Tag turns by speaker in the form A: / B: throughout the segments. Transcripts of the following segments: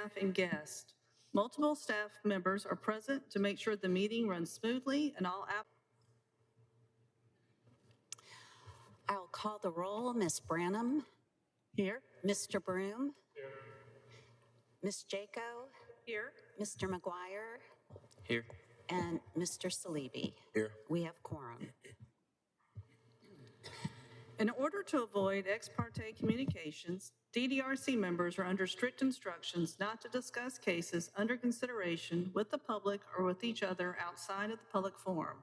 A: staff, and guests. Multiple staff members are present to make sure the meeting runs smoothly and all
B: I'll call the roll. Ms. Branham?
A: Here.
B: Mr. Broom? Here. Ms. Jaco?
A: Here.
B: Mr. McGuire?
C: Here.
B: And Mr. Salibi?
C: Here.
B: We have quorum.
A: In order to avoid ex parte communications, DDRC members are under strict instructions not to discuss cases under consideration with the public or with each other outside of the public forum.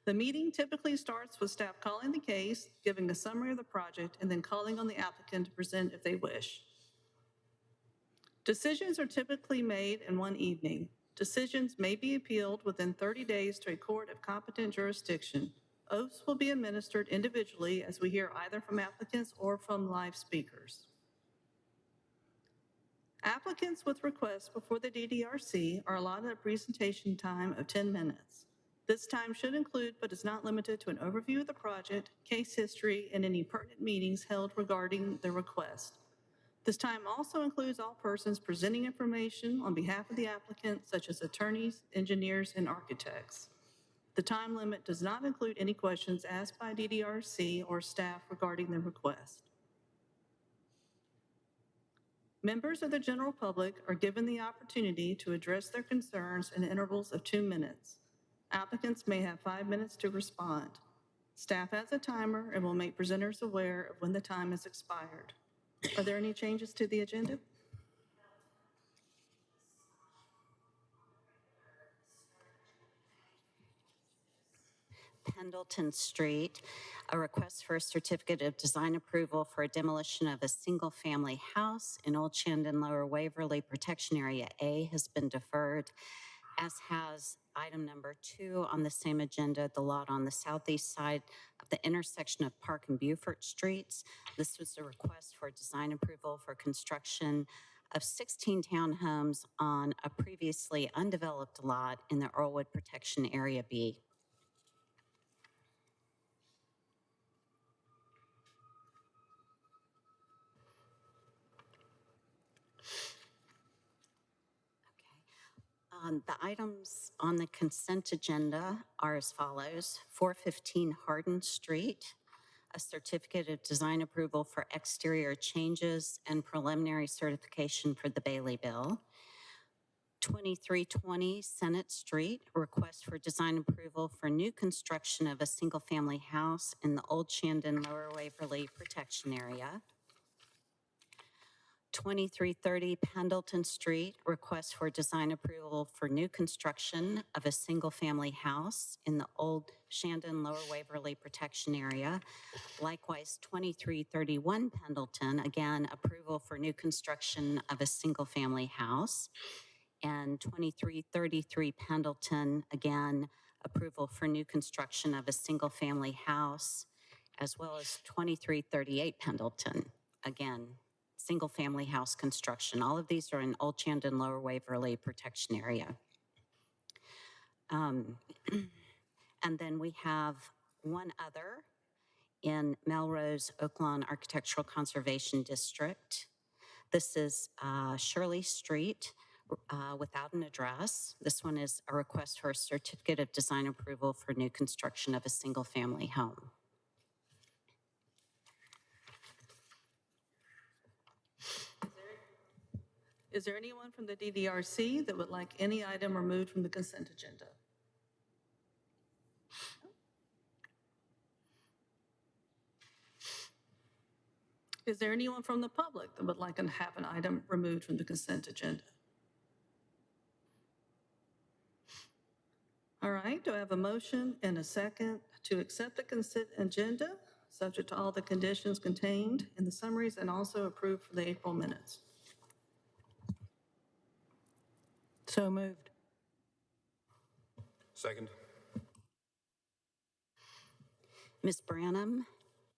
A: The meeting typically starts with staff calling the case, giving a summary of the project, and then calling on the applicant to present if they wish. Decisions are typically made in one evening. Decisions may be appealed within 30 days to a court of competent jurisdiction. Oaths will be administered individually as we hear either from applicants or from live speakers. Applicants with requests before the DDRC are allotted a presentation time of 10 minutes. This time should include, but is not limited to, an overview of the project, case history, and any pertinent meetings held regarding the request. This time also includes all persons presenting information on behalf of the applicant, such as attorneys, engineers, and architects. The time limit does not include any questions asked by DDRC or staff regarding the request. Members of the general public are given the opportunity to address their concerns in intervals of 2 minutes. Applicants may have 5 minutes to respond. Staff has a timer and will make presenters aware of when the time has expired. Are there any changes to the agenda?
B: Pendleton Street, a request for a certificate of design approval for a demolition of a single-family house in Old Shandon Lower Waverly Protection Area A has been deferred, as has item number 2 on the same agenda, the lot on the southeast side of the intersection of Park and Beaufort Streets. This was a request for design approval for construction of 16 townhomes on a previously undeveloped lot in the Earlwood Protection Area B. The items on the consent agenda are as follows. 415 Hardin Street, a certificate of design approval for exterior changes and preliminary certification for the Bailey Bill. 2320 Senate Street, a request for design approval for new construction of a single-family house in the Old Shandon Lower Waverly Protection Area. 2330 Pendleton Street, request for design approval for new construction of a single-family house in the Old Shandon Lower Waverly Protection Area. Likewise, 2331 Pendleton, again, approval for new construction of a single-family house. And 2333 Pendleton, again, approval for new construction of a single-family house, as well as 2338 Pendleton, again, single-family house construction. All of these are in Old Shandon Lower Waverly Protection Area. And then we have one other in Melrose Oaklawn Architectural Conservation District. This is Shirley Street without an address. This one is a request for a certificate of design approval for new construction of a single-family home.
A: Is there anyone from the DDRC that would like any item removed from the consent agenda? Is there anyone from the public that would like to have an item removed from the consent agenda? All right, do I have a motion and a second to accept the consent agenda, subject to all the conditions contained in the summaries, and also approve for the April minutes? So moved.
C: Second.
B: Ms. Branham?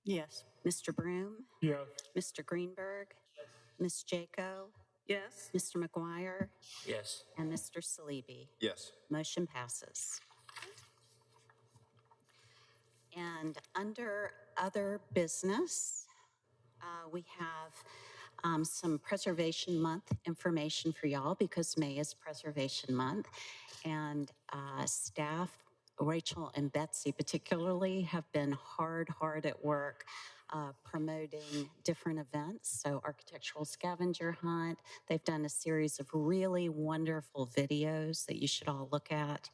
A: Yes.
B: Mr. Broom?
C: Yes.
B: Mr. Greenberg? Ms. Jaco?
A: Yes.
B: Mr. McGuire?
C: Yes.
B: And Mr. Salibi?
C: Yes.
B: Motion passes. And under other business, we have some Preservation Month information for y'all because May is Preservation Month. And staff, Rachel and Betsy particularly, have been hard at work promoting different events. So architectural scavenger hunt. They've done a series of really wonderful videos that you should all look at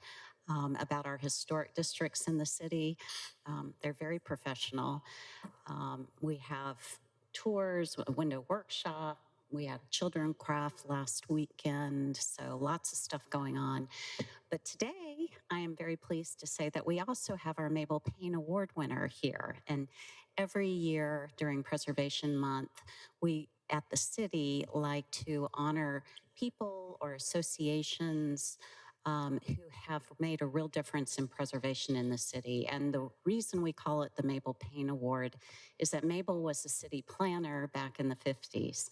B: about our historic districts in the city. They're very professional. We have tours, a window workshop. We had children craft last weekend, so lots of stuff going on. But today, I am very pleased to say that we also have our Mabel Payne Award winner here. And every year during Preservation Month, we at the city like to honor people or associations who have made a real difference in preservation in the city. And the reason we call it the Mabel Payne Award is that Mabel was a city planner back in the 50s,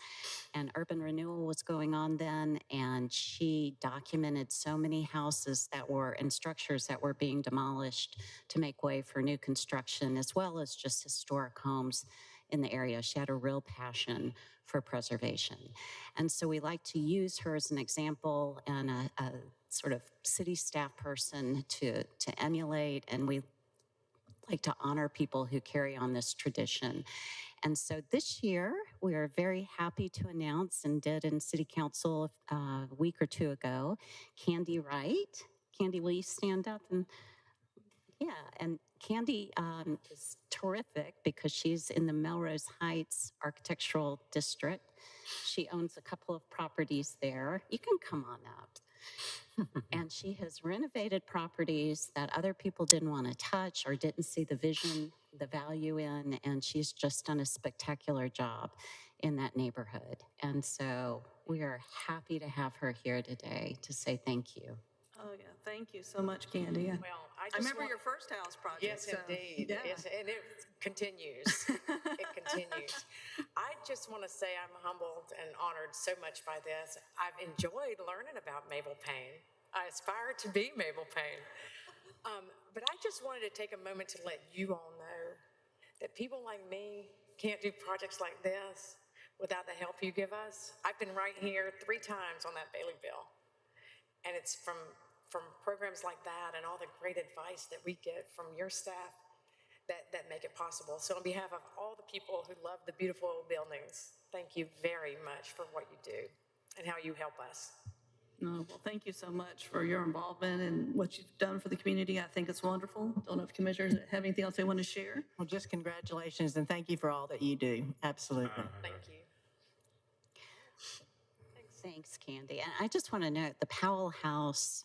B: and urban renewal was going on then, and she documented so many houses that were and structures that were being demolished to make way for new construction, as well as just historic homes in the area. She had a real passion for preservation. And so we like to use her as an example and a sort of city staff person to emulate, and we like to honor people who carry on this tradition. And so this year, we are very happy to announce, and did in City Council a week or two ago, Candy Wright. Candy, will you stand up? And yeah, and Candy is terrific because she's in the Melrose Heights Architectural District. She owns a couple of properties there. You can come on up. And she has renovated properties that other people didn't want to touch or didn't see the vision, the value in, and she's just done a spectacular job in that neighborhood. And so we are happy to have her here today to say thank you.
A: Oh, yeah. Thank you so much, Candy.
C: Well, I
A: remember your first house project.
C: Yes,
A: so,
C: indeed.
A: Yeah.
C: And it continues. It continues. I just want to say I'm humbled and honored so much by this. I've enjoyed learning about Mabel Payne. I aspire to be Mabel Payne. But I just wanted to take a moment to let you all know that people like me can't do projects like this without the help you give us. I've been right here 3 times on that Bailey bill. And it's from programs like that and all the great advice that we get from your staff that make it possible. So on behalf of all the people who love the beautiful old buildings, thank you very much for what you do and how you help us.
A: No, well, thank you so much for your involvement and what you've done for the community. I think it's wonderful. Don't know if commissioners have anything else they want to share.
D: Well, just congratulations and thank you for all that you do. Absolutely.
C: Thank you.
B: Thanks, Candy. And I just want to note the Powell House,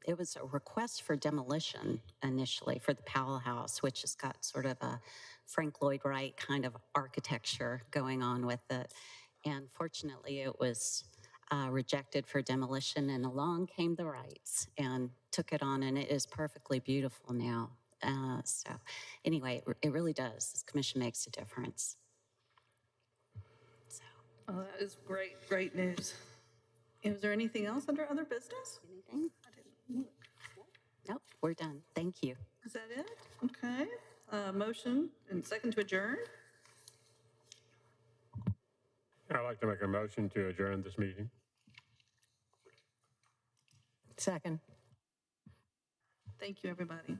B: it was a request for demolition initially for the Powell House, which has got sort of a Frank Lloyd Wright kind of architecture going on with it. And fortunately, it was rejected for demolition, and along came the Wrights and took it on, and it is perfectly beautiful now. So anyway, it really does. This commission makes a difference. So,
A: Oh, that is great, great news. Is there anything else under other business?
B: anything?
A: I didn't look.
B: Nope, we're done. Thank you.
A: Is that it? Okay. Motion and second to adjourn?
E: I'd like to make a motion to adjourn this meeting.
D: Second.
A: Thank you, everybody.